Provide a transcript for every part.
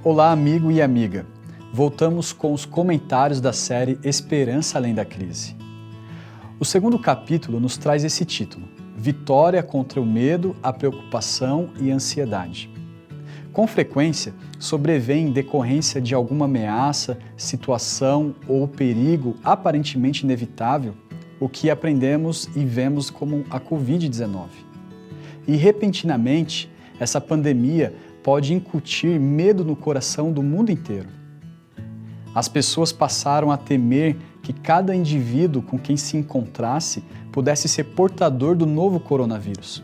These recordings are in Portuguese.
Olá, amigo e amiga. Voltamos com os comentários da série Esperança Além da Crise. O segundo capítulo nos traz esse título: Vitória contra o medo, a preocupação e a ansiedade. Com frequência, sobrevém em decorrência de alguma ameaça, situação ou perigo aparentemente inevitável, o que aprendemos e vemos como a Covid-19. E repentinamente, essa pandemia pode incutir medo no coração do mundo inteiro. As pessoas passaram a temer que cada indivíduo com quem se encontrasse pudesse ser portador do novo coronavírus.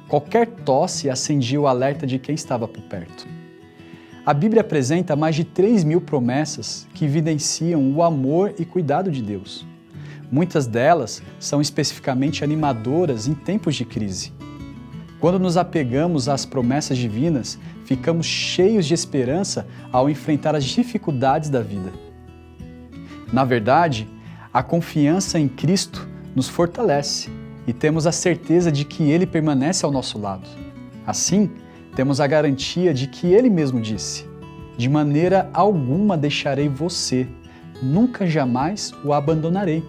Qualquer tosse acendia o alerta de quem estava por perto. A Bíblia apresenta mais de 3.000 promessas que evidenciam o amor e cuidado de Deus. Muitas delas são especificamente animadoras em tempos de crise. Quando nos apegamos às promessas divinas, ficamos cheios de esperança ao enfrentar as dificuldades da vida. Na verdade, a confiança em Cristo nos fortalece e temos a certeza de que Ele permanece ao nosso lado. Assim, temos a garantia de que Ele mesmo disse: "De maneira alguma deixarei você, nunca jamais o abandonarei."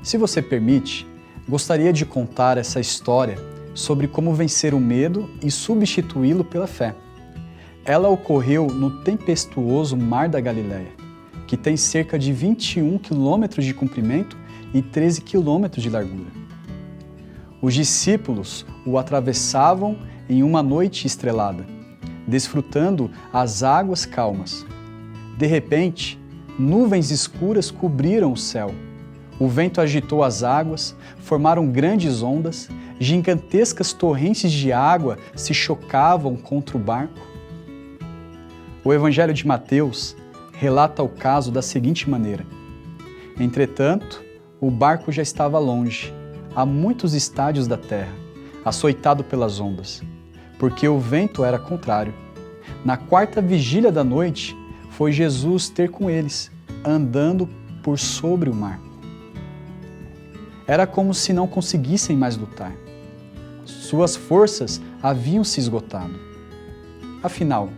Se você permite, gostaria de contar essa história sobre como vencer o medo e substituí-lo pela fé. Ela ocorreu no tempestuoso Mar da Galileia, que tem cerca de 21 quilômetros de comprimento e 13 quilômetros de largura. Os discípulos o atravessavam em uma noite estrelada, desfrutando as águas calmas. De repente, nuvens escuras cobriram o céu. O vento agitou as águas, formaram grandes ondas, gigantescas torrentes de água se chocavam contra o barco. O Evangelho de Mateus relata o caso da seguinte maneira: entretanto, o barco já estava longe, a muitos estádios da terra, açoitado pelas ondas, porque o vento era contrário. Na quarta vigília da noite, foi Jesus ter com eles, andando por sobre o mar. Era como se não conseguissem mais lutar. Suas forças haviam se esgotado. Afinal,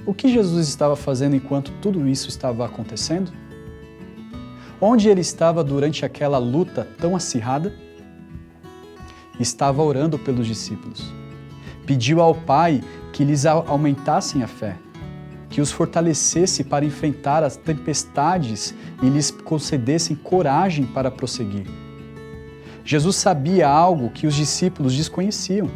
o que Jesus estava fazendo enquanto tudo isso estava acontecendo? Onde ele estava durante aquela luta tão acirrada? Estava orando pelos discípulos. Pediu ao Pai que lhes aumentassem a fé, que os fortalecesse para enfrentar as tempestades e lhes concedessem coragem para prosseguir. Jesus sabia algo que os discípulos desconheciam.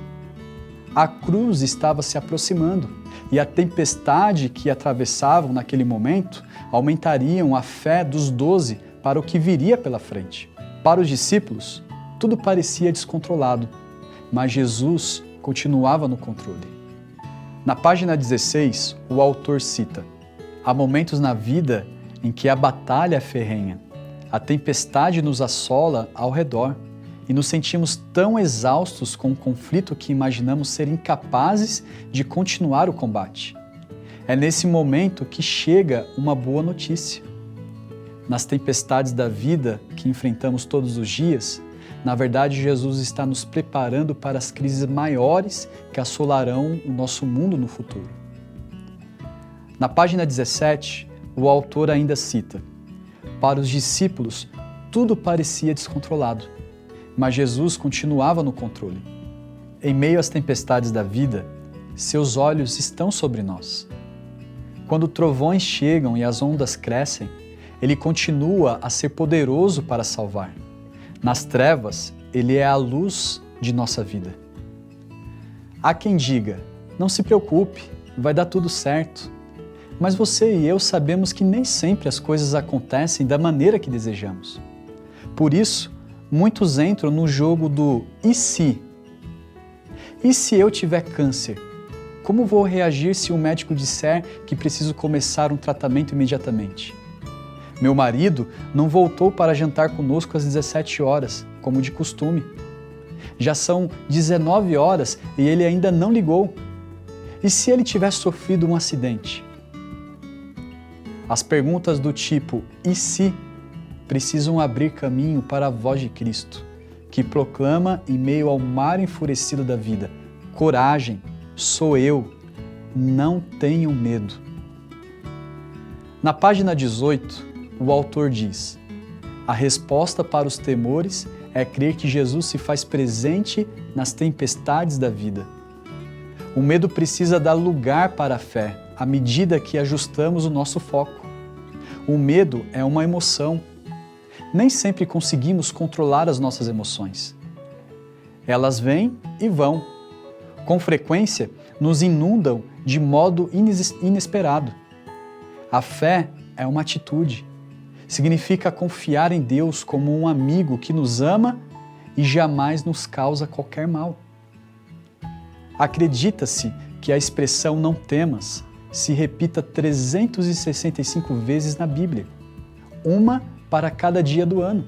A cruz estava se aproximando e a tempestade que atravessavam naquele momento aumentariam a fé dos 12 para o que viria pela frente. Para os discípulos, tudo parecia descontrolado, mas Jesus continuava no controle. Na página 16, o autor cita: "Há momentos na vida em que a batalha é ferrenha, a tempestade nos assola ao redor, e nos sentimos tão exaustos com o conflito que imaginamos ser incapazes de continuar o combate. É nesse momento que chega uma boa notícia. Nas tempestades da vida que enfrentamos todos os dias, na verdade, Jesus está nos preparando para as crises maiores que assolarão o nosso mundo no futuro." Na página 17, o autor ainda cita: "Para os discípulos, tudo parecia descontrolado, mas Jesus continuava no controle. Em meio às tempestades da vida, seus olhos estão sobre nós. Quando trovões chegam e as ondas crescem, Ele continua a ser poderoso para salvar. Nas trevas, Ele é a luz de nossa vida." Há quem diga: "Não se preocupe, vai dar tudo certo." Mas você e eu sabemos que nem sempre as coisas acontecem da maneira que desejamos. Por isso, muitos entram no jogo do "e se?". E se eu tiver câncer? Como vou reagir se o médico disser que preciso começar um tratamento imediatamente? Meu marido não voltou para jantar conosco às 17 horas, como de costume. Já são 19 horas e ele ainda não ligou. E se ele tiver sofrido um acidente? As perguntas do tipo "e se?" precisam abrir caminho para a voz de Cristo, que proclama em meio ao mar enfurecido da vida: "Coragem, sou eu, não tenham medo. Na página 18, o autor diz: a resposta para os temores é crer que Jesus se faz presente nas tempestades da vida. O medo precisa dar lugar para a fé, à medida que ajustamos o nosso foco. O medo é uma emoção. Nem sempre conseguimos controlar as nossas emoções. Elas vêm e vão. Com frequência, nos inundam de modo inesperado. A fé é uma atitude. Significa confiar em Deus como um amigo que nos ama e jamais nos causa qualquer mal. Acredita-se que a expressão "não temas" se repita 365 vezes na Bíblia, uma para cada dia do ano.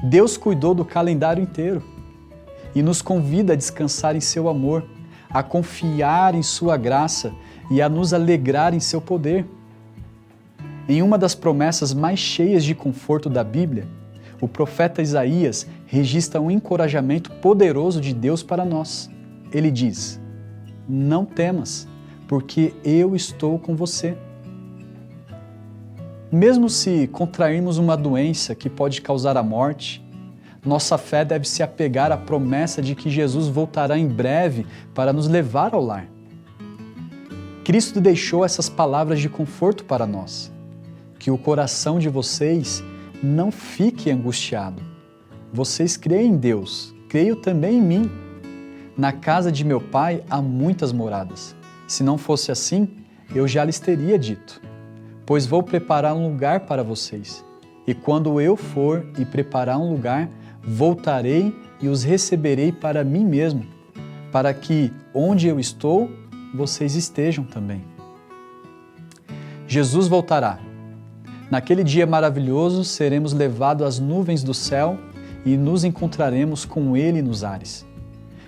Deus cuidou do calendário inteiro e nos convida a descansar em seu amor, a confiar em sua graça e a nos alegrar em seu poder. Em uma das promessas mais cheias de conforto da Bíblia, o profeta Isaías registra um encorajamento poderoso de Deus para nós. Ele diz: não temas, porque eu estou com você. Mesmo se contrairmos uma doença que pode causar a morte, nossa fé deve se apegar à promessa de que Jesus voltará em breve para nos levar ao lar. Cristo deixou essas palavras de conforto para nós. Que o coração de vocês não fique angustiado. Vocês creem em Deus, creio também em mim. Na casa de meu Pai há muitas moradas. Se não fosse assim, eu já lhes teria dito. Pois vou preparar um lugar para vocês. E quando eu for e preparar um lugar, voltarei e os receberei para mim mesmo, para que, onde eu estou, vocês estejam também. Jesus voltará. Naquele dia maravilhoso, seremos levados às nuvens do céu e nos encontraremos com Ele nos ares.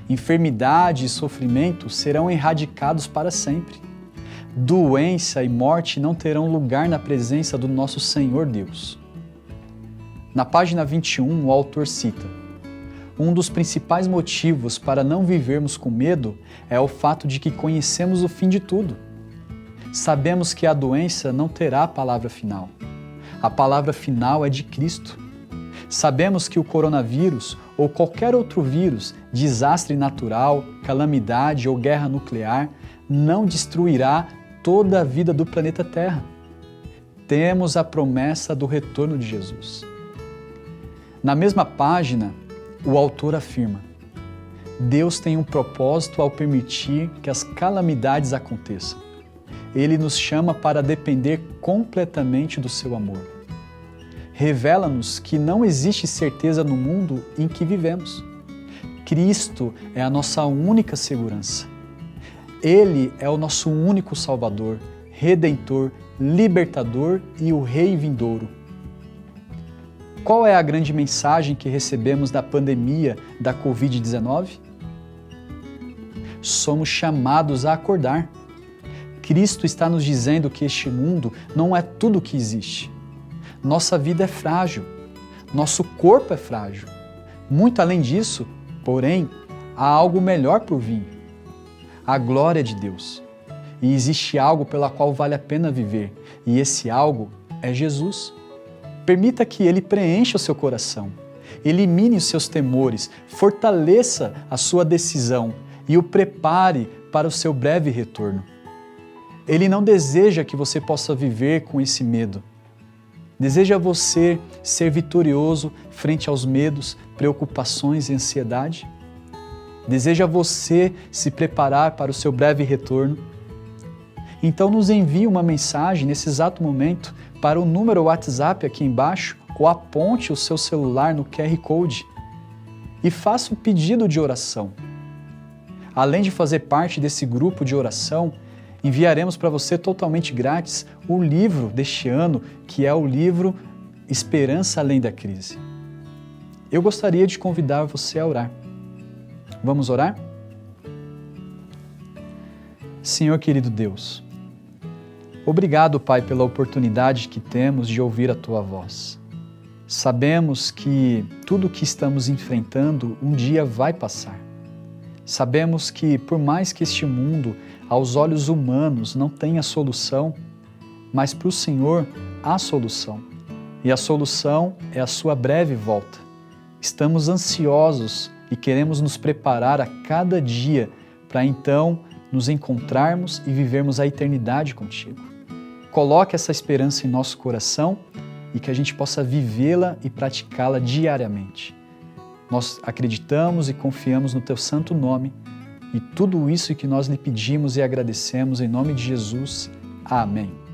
Enfermidade e sofrimento serão erradicados para sempre. Doença e morte não terão lugar na presença do nosso Senhor Deus. Na página 21, o autor cita: um dos principais motivos para não vivermos com medo é o fato de que conhecemos o fim de tudo. Sabemos que a doença não terá a palavra final. A palavra final é de Cristo. Sabemos que o coronavírus ou qualquer outro vírus, desastre natural, calamidade ou guerra nuclear, não destruirá toda a vida do planeta Terra. Temos a promessa do retorno de Jesus. Na mesma página, o autor afirma: Deus tem um propósito ao permitir que as calamidades aconteçam. Ele nos chama para depender completamente do seu amor. Revela-nos que não existe certeza no mundo em que vivemos. Cristo é a nossa única segurança. Ele é o nosso único Salvador, Redentor, Libertador e o Rei vindouro. Qual é a grande mensagem que recebemos da pandemia da Covid-19? Somos chamados a acordar. Cristo está nos dizendo que este mundo não é tudo o que existe. Nossa vida é frágil, nosso corpo é frágil. Muito além disso, porém, há algo melhor por vir: a glória de Deus. E existe algo pela qual vale a pena viver, e esse algo é Jesus. Permita que Ele preencha o seu coração, elimine os seus temores, fortaleça a sua decisão e o prepare para o seu breve retorno. Ele não deseja que você possa viver com esse medo. Deseja você ser vitorioso frente aos medos, preocupações e ansiedade? Deseja você se preparar para o seu breve retorno? Então nos envie uma mensagem nesse exato momento para o número WhatsApp aqui embaixo ou aponte o seu celular no QR Code e faça um pedido de oração. Além de fazer parte desse grupo de oração, enviaremos para você totalmente grátis o livro deste ano, que é o livro Esperança Além da Crise. Eu gostaria de convidar você a orar. Vamos orar? Senhor querido Deus, obrigado, Pai, pela oportunidade que temos de ouvir a Tua voz. Sabemos que tudo o que estamos enfrentando um dia vai passar. Sabemos que, por mais que este mundo, aos olhos humanos, não tenha solução, mas para o Senhor há solução. E a solução é a sua breve volta. Estamos ansiosos e queremos nos preparar a cada dia para então nos encontrarmos e vivermos a eternidade contigo. Coloque essa esperança em nosso coração e que a gente possa vivê-la e praticá-la diariamente. Nós acreditamos e confiamos no Teu santo nome e tudo isso que nós lhe pedimos e agradecemos em nome de Jesus. Amém.